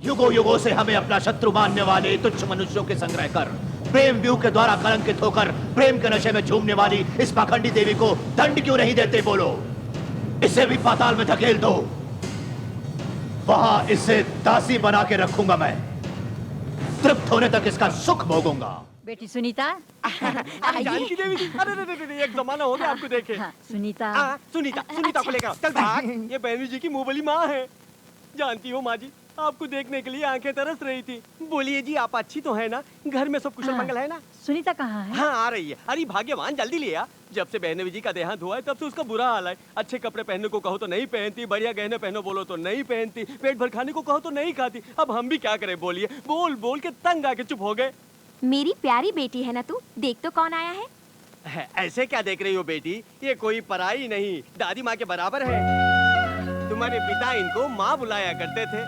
युगों युगों से हमें अपना शत्रु मानने वाले तुच्छ मनुष्यों के संग्रह कर प्रेम व्यू के द्वारा कलंकित होकर प्रेम के नशे में झूमने वाली इस पाखंडी देवी को दंड क्यों नहीं देते? बोलो, इसे भी पाताल में धकेल दो, वहां इसे दासी बना के रखूंगा मैं, तृप्त होने तक इसका सुख भोगूंगा। बेटी सुनीता, जानकी देवी जी, अरे एक जमाना हो गया आपको देखे। हाँ, सुनीता, सुनीता को लेकर आओ, चल भाग। ये बहनू जी की मुंह वाली माँ है। जानती हो माँ जी, आपको देखने के लिए आंखें तरस रही थी। बोलिए जी, आप अच्छी तो है ना? घर में सब कुशल मंगल है ना? सुनीता कहाँ है? हाँ, आ रही है। अरे भाग्यवान, जल्दी ले आ। जब से बहनू जी का देहांत हुआ है तब से उसका बुरा हाल है। अच्छे कपड़े पहनने को कहो तो नहीं पहनती, बढ़िया गहने पहनो बोलो तो नहीं पहनती, पेट भर खाने को कहो तो नहीं खाती। अब हम भी क्या करें बोलिए? बोल बोल के तंग आके चुप हो गए। मेरी प्यारी बेटी है ना तू, देख तो कौन आया है। ऐसे क्या देख रही हो बेटी? ये कोई पराई नहीं, दादी माँ के बराबर है। तुम्हारे पिता इनको माँ बुलाया करते थे।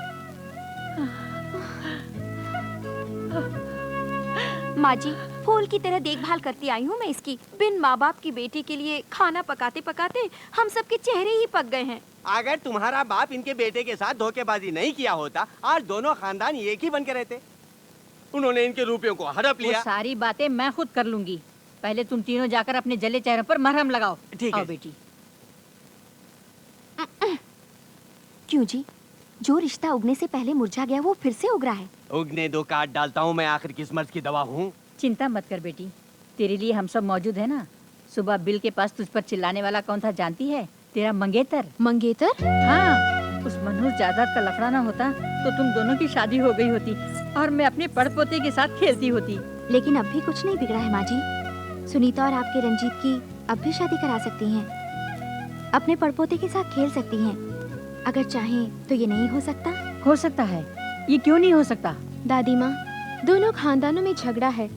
माँ जी, फूल की तरह देखभाल करती आई हूँ मैं इसकी। बिन माँ बाप की बेटी के लिए खाना पकाते पकाते हम सबके चेहरे ही पक गए हैं। अगर तुम्हारा बाप इनके बेटे के साथ धोखेबाजी नहीं किया होता, आज दोनों खानदान एक ही बन के रहते। उन्होंने इनके रुपयों को हड़प लिया। वो सारी बातें मैं खुद कर लूंगी। पहले तुम तीनों जाकर अपने जले चेहरे पर मरहम लगाओ। ठीक है बेटी। क्यों जी? जो रिश्ता उगने से पहले मुरझा गया वो फिर से उग रहा है। उगने दो, काट डालता हूँ मैं, आखिर किस मर्ज की दवा हूँ। चिंता मत कर बेटी, तेरे लिए हम सब मौजूद है ना। सुबह बिल के पास तुझ पर चिल्लाने वाला कौन था जानती है? तेरा मंगेतर। मंगेतर? हाँ, उस मनहूस जायदाद का लफड़ा ना होता तो तुम दोनों की शादी हो गई होती और मैं अपने पड़पोते के साथ खेलती होती। लेकिन अब भी कुछ नहीं बिगड़ा है माँ जी। सुनीता और आपके रंजीत की अब भी शादी करा सकती हैं, अपने पड़पोते के साथ खेल सकती हैं। अगर चाहें तो ये नहीं हो सकता? हो सकता है, ये क्यों नहीं हो सकता? दादी माँ, दोनों खानदानों में झगड़ा है,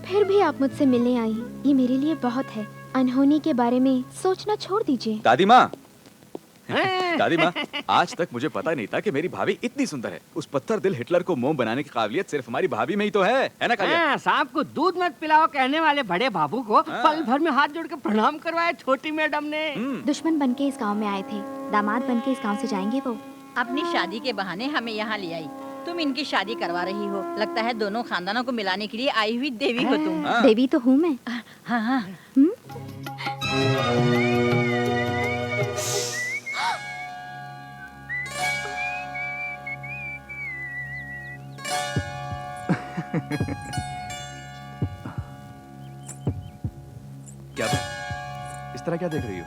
फिर भी आप मुझसे मिलने आई, ये मेरे लिए बहुत है। अनहोनी के बारे में सोचना छोड़ दीजिए। दादी माँ, दादी माँ, आज तक मुझे पता नहीं था कि मेरी भाभी इतनी सुंदर है। उस पत्थर दिल हिटलर को मोम बनाने की काबिलियत सिर्फ हमारी भाभी में ही तो है ना कालिया? सांप को दूध मत पिलाओ कहने वाले बड़े बाबू को पल भर में हाथ जोड़ के प्रणाम करवाया छोटी मैडम ने। दुश्मन बनके इस गांव में आए थे, दामाद बनके इस गांव से जाएंगे वो। अपनी शादी के बहाने हमें यहाँ ले आई, तुम इनकी शादी करवा रही हो। लगता है दोनों खानदानों को मिलाने के लिए आई हुई देवी हो तुम। देवी तो हूँ मैं। हाँ हाँ। क्या इस तरह क्या देख रही हो?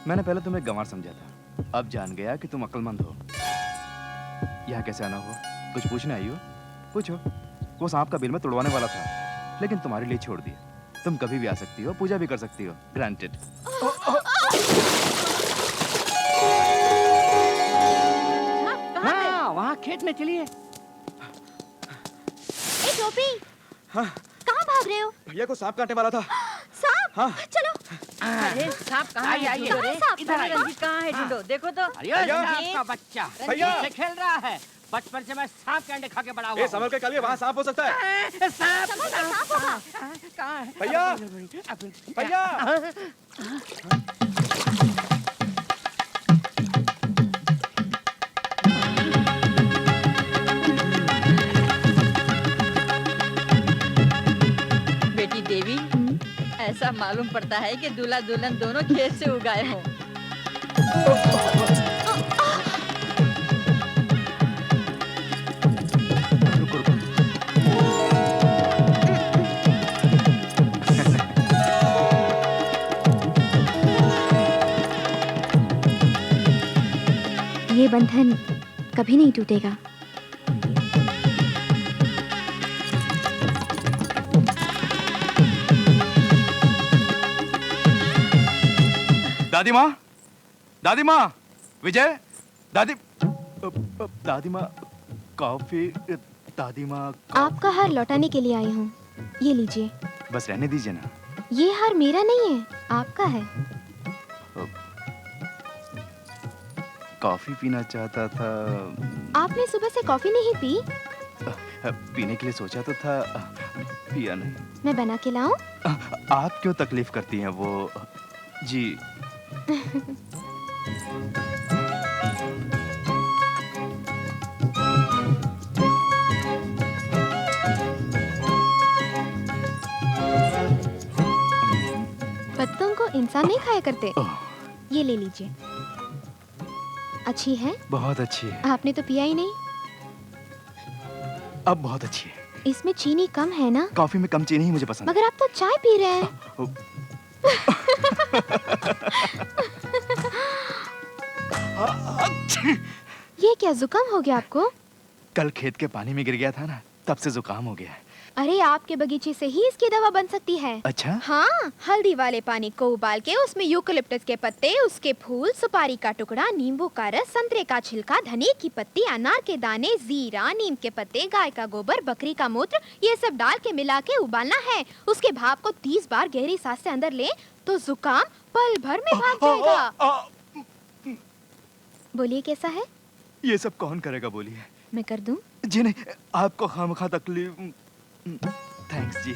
मैंने पहले तुम्हें गंवार समझा था, अब जान गया कि तुम अक्लमंद हो। यहाँ कैसे आना हो? कुछ पूछने आई हो? पूछो। वो सांप का बिल में तोड़वाने वाला था, लेकिन तुम्हारे लिए छोड़ दिया। तुम कभी भी आ सकती हो, पूजा भी कर सकती हो। ग्रांटेड। हाँ, वहाँ खेत में चलिए। टोपी, हाँ? कहाँ भाग रहे हो? भैया को सांप काटने वाला था। सांप? हाँ? चलो। अरे सांप कहाँ है? आइए, ढूंढो रे। इधर आइए। रंजीत कहाँ है? ढूंढो, देखो तो। अरे सांप का बच्चा भैया से खेल रहा है। बचपन से मैं सांप के अंडे खा के बड़ा हुआ। ए, संभल के कालिया, वहाँ सांप हो सकता है। सांप होगा। कहाँ है? भैया, भैया। बेटी देवी, ऐसा मालूम पड़ता है कि दूल्हा दुल्हन दोनों खेत से उगाए हों। ये बंधन कभी नहीं टूटेगा। दादी माँ, दादी माँ, विजय, दादी माँ, कॉफी। दादी माँ, आपका हार लौटाने के लिए आई हूँ, ये लीजिए। बस रहने दीजिए ना। ये हार मेरा नहीं है, आपका है। कॉफी पीना चाहता था। आपने सुबह से कॉफी नहीं पी? पीने के लिए सोचा तो था, पिया नहीं। मैं बना के लाऊं? आप क्यों तकलीफ करती हैं? वो जी। इंसान नहीं खाया करते। ओह, ये ले लीजिए। अच्छी है? बहुत अच्छी है। आपने तो पिया ही नहीं। अब बहुत अच्छी है। इसमें चीनी कम है ना? कॉफी में कम चीनी ही मुझे पसंद मगर आप तो चाय पी रहे हैं। है। ये क्या जुकाम हो गया आपको? कल खेत के पानी में गिर गया था ना, तब से जुकाम हो गया है। अरे आपके बगीचे से ही इसकी दवा बन सकती है। अच्छा? हाँ, हल्दी वाले पानी को उबाल के उसमें यूकेलिप्टस के पत्ते, उसके फूल, सुपारी का टुकड़ा, नींबू का रस, संतरे का छिलका, धनिया की पत्ती, अनार के दाने, जीरा, नीम के पत्ते, गाय का गोबर, बकरी का मूत्र, ये सब डाल के मिला के उबालना है। उसके भाप को 30 बार गहरी सांस से अंदर ले तो जुकाम पल भर में भाग जाएगा। बोलिए कैसा है? ये सब कौन करेगा बोलिए? मैं कर दूं? जी नहीं, आपको खामखा तकलीफ। थैंक्स जी।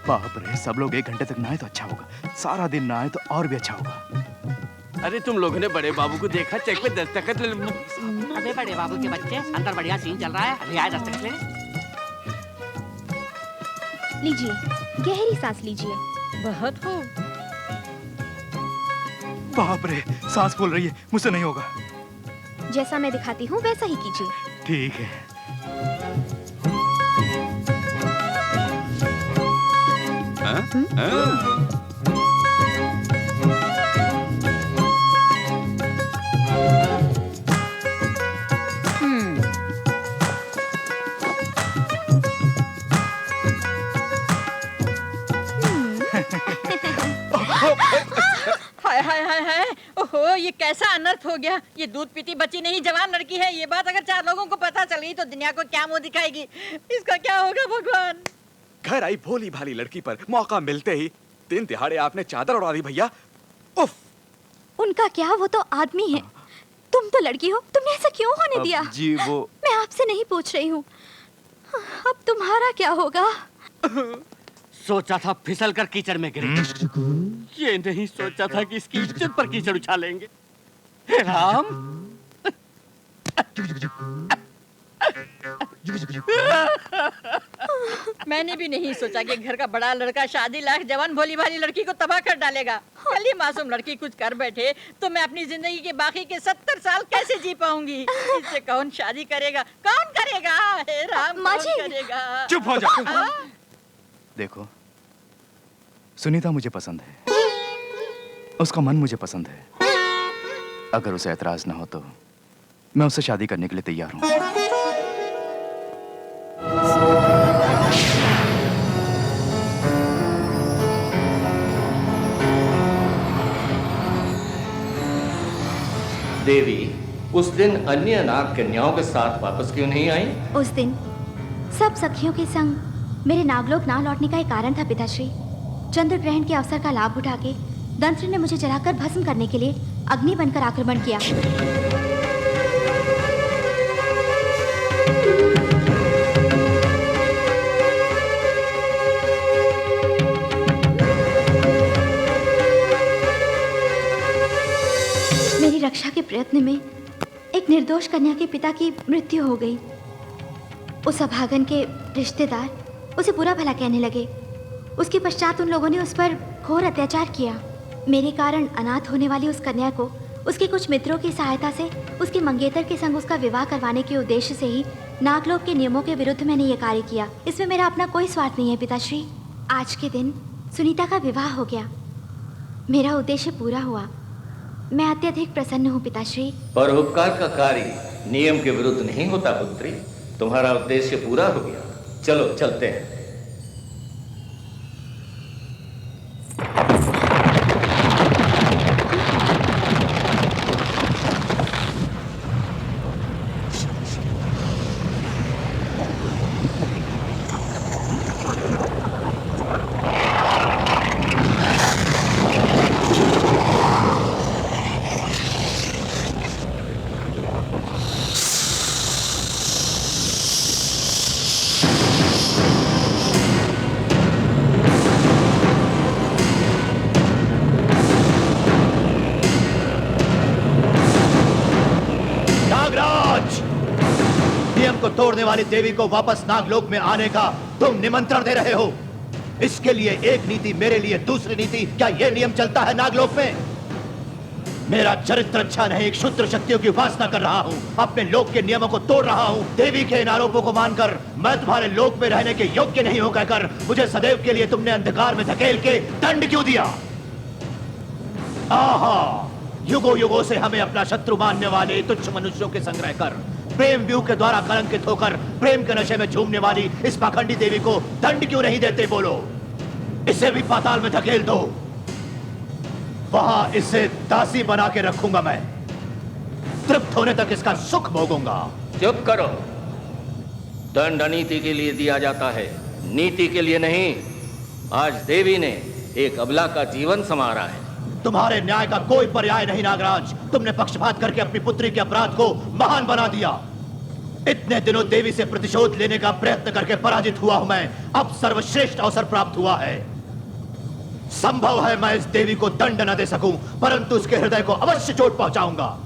बाप रे, सब लोग 1 घंटे तक नहाए तो अच्छा होगा, सारा दिन नहाए तो और भी अच्छा होगा। अरे तुम लोगों ने बड़े बाबू को देखा? चेक पे दस्तखत अबे बड़े बाबू के बच्चे, अंदर बढ़िया सीन चल रहा है, अभी आए दस्तखत ले। लीजिए, गहरी सांस लीजिए। बहुत खूब। बाप रे, सांस फूल रही है, मुझसे नहीं होगा। जैसा मैं दिखाती हूँ वैसा ही कीजिए। ठीक है। हाय हाय हाय हाय, ओहो ये कैसा अनर्थ हो गया। ये दूध पीती बच्ची नहीं, जवान लड़की है। ये बात अगर 4 लोगों को पता चल गई तो दुनिया को क्या मुंह दिखाएगी। इसका क्या होगा भगवान। घर आई भोली भाली लड़की पर मौका मिलते ही दिन दिहाड़े आपने चादर उड़ा दी भैया। उफ। उनका क्या, वो तो आदमी है। तुम तो लड़की हो, तुमने ऐसा क्यों होने दिया? जी वो मैं आपसे नहीं पूछ रही हूँ, अब तुम्हारा क्या होगा? सोचा था फिसल कर कीचड़ में गिरेगी, ये नहीं सोचा था कि इसकी इज्जत पर कीचड़ उछालेंगे। हे राम। मैंने भी नहीं सोचा कि घर का बड़ा लड़का शादी लायक जवान भोली भाली लड़की को तबाह कर डालेगा। कल ये मासूम लड़की कुछ कर बैठे तो मैं अपनी जिंदगी के बाकी के 70 साल कैसे जी पाऊंगी। इससे कौन शादी करेगा, कौन करेगा? हे राम, माँ कौन जी। करेगा? चुप हो जा। देखो, सुनीता मुझे पसंद है, उसका मन मुझे पसंद है। अगर उसे एतराज ना हो तो मैं उससे शादी करने के लिए तैयार हूँ। देवी उस दिन अन्य नाग कन्याओं के साथ वापस क्यों नहीं आई? उस दिन सब सखियों के संग मेरे नागलोक ना लौटने का एक कारण था पिताश्री। चंद्र ग्रहण के अवसर का लाभ उठा के दंत्र ने मुझे जलाकर भस्म करने के लिए अग्नि बनकर आक्रमण किया। मेरी रक्षा के प्रयत्न में एक निर्दोष कन्या के पिता की मृत्यु हो गई। उस अभागन के रिश्तेदार उसे बुरा भला कहने लगे। उसके पश्चात उन लोगों ने उस पर घोर अत्याचार किया। मेरे कारण अनाथ होने वाली उस कन्या को उसके कुछ मित्रों की सहायता से उसके मंगेतर के संग उसका विवाह करवाने के उद्देश्य से ही नागलोक के नियमों के विरुद्ध मैंने ये कार्य किया। इसमें मेरा अपना कोई स्वार्थ नहीं है पिताश्री। आज के दिन सुनीता का विवाह हो गया, मेरा उद्देश्य पूरा हुआ। मैं अत्यधिक प्रसन्न हूँ पिताश्री। परोपकार का कार्य नियम के विरुद्ध नहीं होता पुत्री। तुम्हारा उद्देश्य पूरा हो गया, चलो चलते हैं। तोड़ने वाली देवी को वापस नागलोक में आने का तुम निमंत्रण दे रहे हो। इसके लिए एक नीति, मेरे लिए दूसरी नीति। क्या यह नियम चलता है नागलोक में? मेरा चरित्र अच्छा नहीं, क्षुद्र शक्तियों की उपासना कर रहा हूं, अपने लोक के नियमों को तोड़ रहा हूं। देवी के इन आरोपों को मानकर मैं तुम्हारे लोक में रहने के योग्य नहीं हूं कहकर मुझे सदैव के लिए तुमने अंधकार में धकेल के दंड क्यों दिया? आहा, युगों युगों से हमें अपना शत्रु मानने वाले तुच्छ मनुष्यों के संग्रह कर, प्रेम व्यू के द्वारा कलंकित होकर प्रेम के नशे में झूमने वाली इस पाखंडी देवी को दंड क्यों नहीं देते? बोलो। इसे भी पाताल में धकेल दो, वहां इसे दासी बना के रखूंगा मैं। तृप्त होने तक इसका सुख भोगूंगा। चुप करो। दंड अनीति के लिए दिया जाता है, नीति के लिए नहीं। आज देवी ने एक अबला का जीवन संवारा है। तुम्हारे न्याय का कोई पर्याय नहीं नागराज। तुमने पक्षपात करके अपनी पुत्री के अपराध को महान बना दिया। इतने दिनों देवी से प्रतिशोध लेने का प्रयत्न करके पराजित हुआ हूं मैं। अब सर्वश्रेष्ठ अवसर प्राप्त हुआ है। संभव है मैं इस देवी को दंड न दे सकूं, परंतु उसके हृदय को अवश्य चोट पहुंचाऊंगा।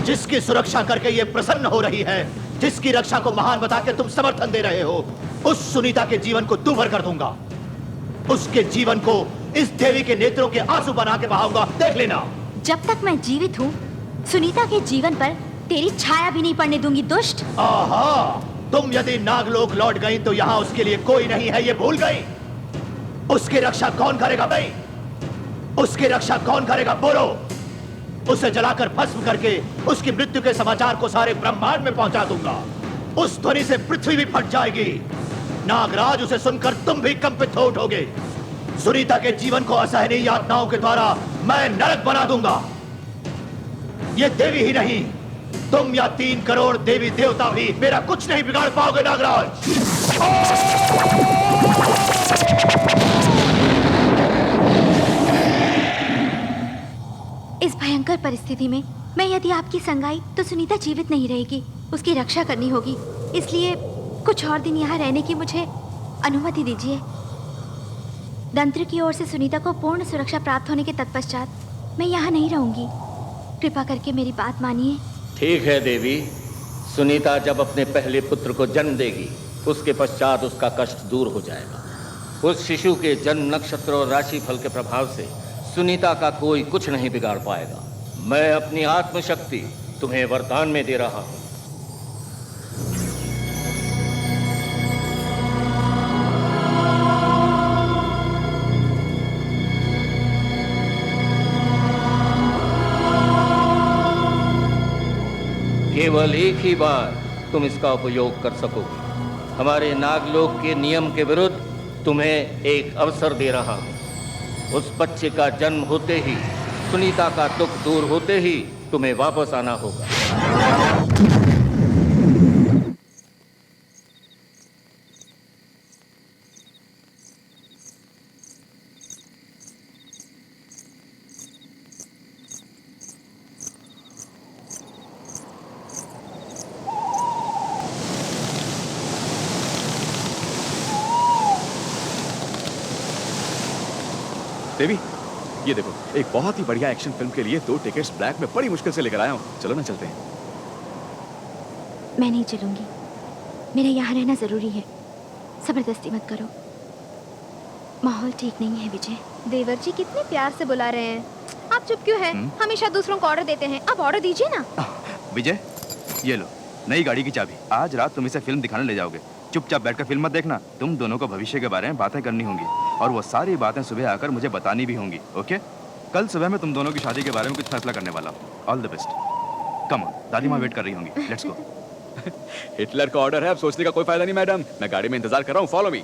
जिसकी सुरक्षा करके ये प्रसन्न हो रही है, जिसकी रक्षा को महान बता के तुम समर्थन दे रहे हो, उस सुनीता के जीवन को दूभर कर दूंगा। उसके जीवन को इस देवी के नेत्रों के आंसू बना के बहाऊंगा। देख लेना। जब तक मैं जीवित हूँ, सुनीता के जीवन पर तेरी छाया भी नहीं पड़ने दूंगी, दुष्ट। आहा, तुम यदि नागलोक लौट गई तो यहाँ उसके लिए कोई नहीं है, ये भूल गई। उसकी रक्षा कौन करेगा भाई? उसकी रक्षा कौन करेगा? बोलो। उसे जलाकर भस्म करके उसकी मृत्यु के समाचार को सारे ब्रह्मांड में पहुंचा दूंगा। उस ध्वनि से पृथ्वी भी फट जाएगी। नागराज, उसे सुनकर तुम भी कंपित हो उठोगे। सुनीता के जीवन को असहनीय यातनाओं के द्वारा मैं नरक बना दूंगा। ये देवी ही नहीं, तुम या 3 करोड़ देवी देवता भी मेरा कुछ नहीं बिगाड़ पाओगे नागराज। इस भयंकर परिस्थिति में मैं यदि आपकी संग आई तो सुनीता जीवित नहीं रहेगी। उसकी रक्षा करनी होगी। इसलिए कुछ और दिन यहाँ रहने की मुझे अनुमति दीजिए। तंत्र की ओर से सुनीता को पूर्ण सुरक्षा प्राप्त होने के तत्पश्चात मैं यहाँ नहीं रहूंगी। कृपा करके मेरी बात मानिए। ठीक है देवी। सुनीता जब अपने पहले पुत्र को जन्म देगी, उसके पश्चात उसका कष्ट दूर हो जाएगा। उस शिशु के जन्म नक्षत्र और राशि फल के प्रभाव से सुनीता का कोई कुछ नहीं बिगाड़ पाएगा। मैं अपनी आत्मशक्ति तुम्हें वरदान में दे रहा हूं। केवल एक ही बार तुम इसका उपयोग कर सकोगे। हमारे नागलोक के नियम के विरुद्ध तुम्हें एक अवसर दे रहा हूं। उस बच्चे का जन्म होते ही, सुनीता का दुख दूर होते ही तुम्हें वापस आना होगा। देवी, ये देखो, एक बहुत ही बढ़िया एक्शन फिल्म के लिए 2 टिकट्स ब्लैक में बड़ी मुश्किल से लेकर आया हूँ। चलो ना, चलते हैं। मैं नहीं चलूंगी। मेरा यहाँ रहना जरूरी है। जबरदस्ती मत करो। माहौल ठीक नहीं है विजय। देवर जी कितने प्यार से बुला रहे हैं। आप चुप क्यों हैं? हमेशा दूसरों को ऑर्डर देते हैं। अब ऑर्डर दीजिए ना। विजय, ये लो नई गाड़ी की चाबी। आज रात तुम इसे फिल्म दिखाने ले जाओगे। चुपचाप बैठकर फिल्म मत देखना। तुम दोनों को भविष्य के बारे में बातें करनी होंगी और वो सारी बातें सुबह आकर मुझे बतानी भी होंगी। ओके? कल सुबह मैं तुम दोनों की शादी के बारे में कुछ फैसला करने वाला हूँ। All the best. Come on, दादी माँ वेट कर रही होंगी। Let's go. हिटलर का ऑर्डर है, अब सोचने का कोई फायदा नहीं मैडम। मैं गाड़ी में इंतजार कर रहा हूँ। Follow me.